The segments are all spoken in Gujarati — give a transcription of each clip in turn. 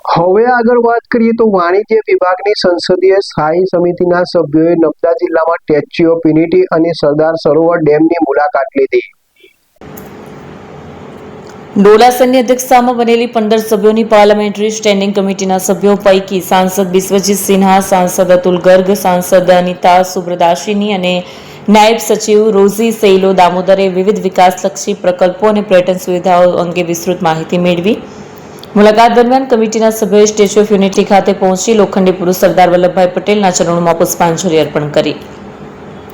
હવે આગળ વાત કરીએ તો વાણિજ્ય વિભાગની સંસદીય સ્થાયી સમિતિના સભ્યોએ નર્મદા જિલ્લામાં સ્ટેચ્યુ ઓફ યુનિટી અને સરદાર સરોવર ડેમની મુલાકાત લીધી. ડોલાસરની અધ્યક્ષતામાં બનેલી 15 સભ્યોની પાર્લામેન્ટરી સ્ટેન્ડિંગ કમિટીના સભ્યો પૈકી સાંસદ બિસ્વજીત સિન્હા, સાંસદ અતુલ ગર્ગ, સાંસદ અનિતા સુબ્રદાશિની અને નાયબ સચિવ રોઝી સૈલો દામોદરે વિવિધ વિકાસલક્ષી પ્રકલ્પો અને પર્યટન સુવિધાઓ અંગે વિસ્તૃત માહિતી મેળવી. મુલાકાત દરમિયાન કમિટીના સભ્યોએ સ્ટેચ્યુ ઓફ યુનિટી ખાતે પહોંચી લોખંડી પુરુષ સરદાર વલ્લભભાઈ પટેલના ચરણોમાં પુષ્પાંજલિ અર્પણ કરી.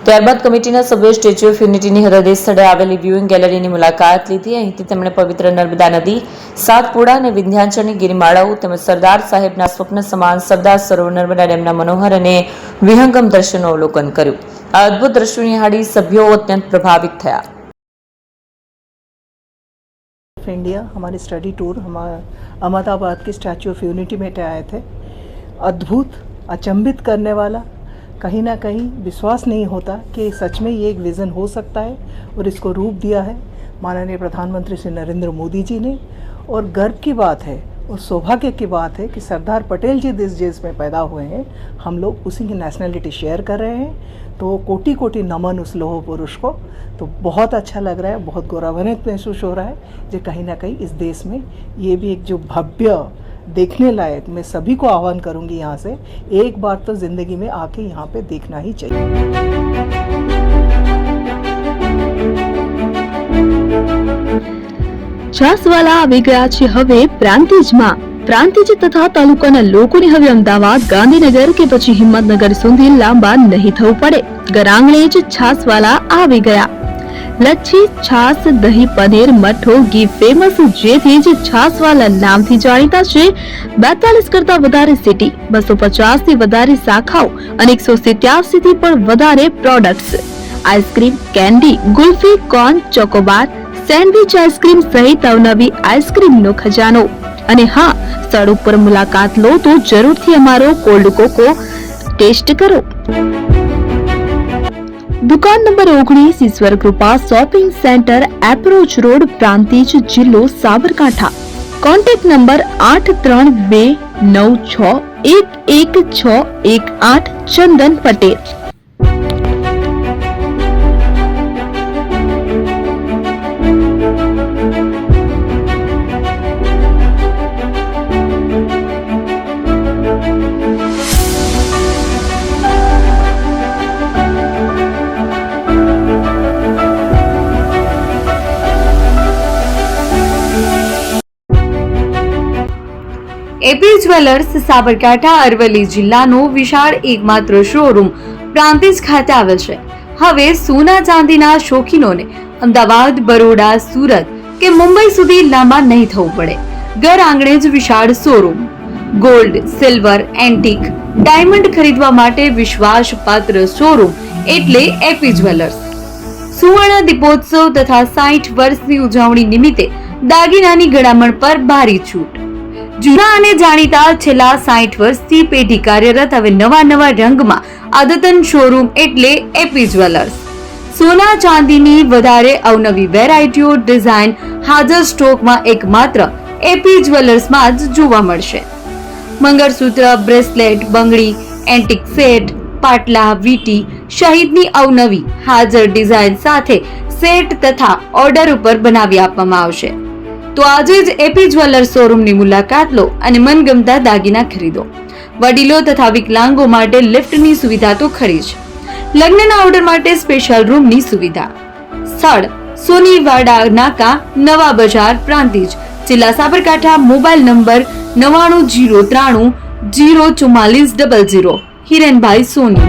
ત્યારબાદ કમિટીના સભ્યોએ સ્ટેચ્યુ ઓફ યુનિટીની હૃદય સ્થળે આવેલી વ્યુઇંગ ગેલેરીની મુલાકાત લીધી. અહીંથી તેમણે પવિત્ર નર્મદા નદી, સાતપુડા અને વિંધ્યાચલની ગિરિમાળાઓ તેમજ સરદાર સાહેબના સ્વપ્ન સમાન સરદાર સરોવર નર્મદા ડેમના મનોહર અને વિહંગમ દ્રશ્યોનું અવલોકન કર્યું. આ અદ્ભુત દ્રશ્યો નિહાળી સભ્યો અત્યંત પ્રભાવિત થયા. इंडिया हमारी स्टडी टूर हम अहमदाबाद के स्टैचू ऑफ यूनिटी में आए थे. अद्भुत, अचंभित करने वाला, कहीं ना कहीं विश्वास नहीं होता कि सच में ये एक विज़न हो सकता है और इसको रूप दिया है माननीय प्रधानमंत्री श्री नरेंद्र मोदी जी ने. और गर्व की बात है और सौभाग्य की बात है कि सरदार पटेल जी जिस देश में पैदा हुए हैं, हम लोग उसी की नेशनलिटी शेयर कर रहे हैं. तो कोटि कोटि नमन उस लोह पुरुष को. तो बहुत अच्छा लग रहा है, बहुत गौरवान्वित महसूस हो रहा है जो कहीं ना कहीं इस देश में ये भी एक जो भव्य देखने लायक, मैं सभी को आह्वान करूंगी यहाँ से एक बार तो जिंदगी में आके यहाँ पे देखना ही चाहिए. છાસવાલા આવી ગયા છે હવે પ્રાંતિજમાં. પ્રાંતિજ તથા તાલુકાના લોકોને હવે અમદાવાદ, ગાંધીનગર કે પછી હિંમતનગર સુધી લાંબા નહીં થવું પડે. ઘર જ છાસવાલા આવી ગયા. લચ્છી, છાસ, દહીં, પનીર, મઠો, ઘી ફેમસ, જેથી જ છાસવાલા નામથી જાણીતા છે. 42 કરતા વધારે સિટી, 250 થી વધારે શાખાઓ અને 187 થી પણ વધારે products. Ice cream, candy, kulfi, corn, Chocobar, sandwich ice cream સહિત અવનવી આઈસ્ક્રીમનો ખજાનો. અને હા, સ્થળ ઉપર મુલાકાત લો તો જરૂરથી અમારો કોલ્ડ કોકો ટેસ્ટ કરો. દુકાન number 19, Ishwar Krupa shopping centre, approach road, Prantij, જિલ્લો Sabarkantha. Contact number 8329611618. Chandan Patel. AP jewellers Sabarkantha Aravalli જિલ્લાનો વિશાળ એકમાત્ર શોરૂમ પ્રાંતિજ ખાતે આવેલ છે. હવે સોના ચાંદીના શોખીનોને અમદાવાદ, બરોડા, સુરત કે મુંબઈ સુધી લાંબા નહીં થવું પડે. ઘર આંગણે જ વિશાળ showroom. Gold, silver, antique, diamond ખરીદવા માટે વિશ્વાસપાત્ર શોરૂમ એટલે એપી જ્વેલર્સ. સુવર્ણ દીપોત્સવ તથા 60 વર્ષની ઉજવણી નિમિત્તે દાગીનાની ગળામણ પર ભારી છૂટ. જૂના અને જાણીતા છેલ્લા 60 વર્ષથી પેઢી કાર્યરત હવે નવા રંગમાં અદ્યતન શોરૂમ એટલે એપી જ્વેલર્સ. સોના ચાંદીની વધારે અવનવી વેરાયટીઓ, ડિઝાઇન હાજર સ્ટોકમાં એકમાત્ર એપી જ્વેલર્સમાં જ જોવા મળશે. મંગળસૂત્ર, બ્રેસલેટ, બંગડી, એન્ટિક સેટ, પાટલા, વીટી સહિતની અવનવી હાજર ડિઝાઇન સાથે સેટ તથા ઓર્ડર ઉપર બનાવી આપવામાં આવશે. તો આજે જ એપી જ્વેલર્સ શોરૂમની મુલાકાત લો અને મનગમતા દાગીના ખરીદો. વડીલો તથા વિકલાંગો માટે લિફ્ટની સુવિધા તો ખરી જ. લગ્નના ઓર્ડર માટે સ્પેશિયલ રૂમની સુવિધા. સ્થળ સોનીવાડા નાકા, નવા બજાર, પ્રાંતિજ, જિલ્લા સાબરકાંઠા. Mobile number 9903004400. હિરેનભાઈ સોની.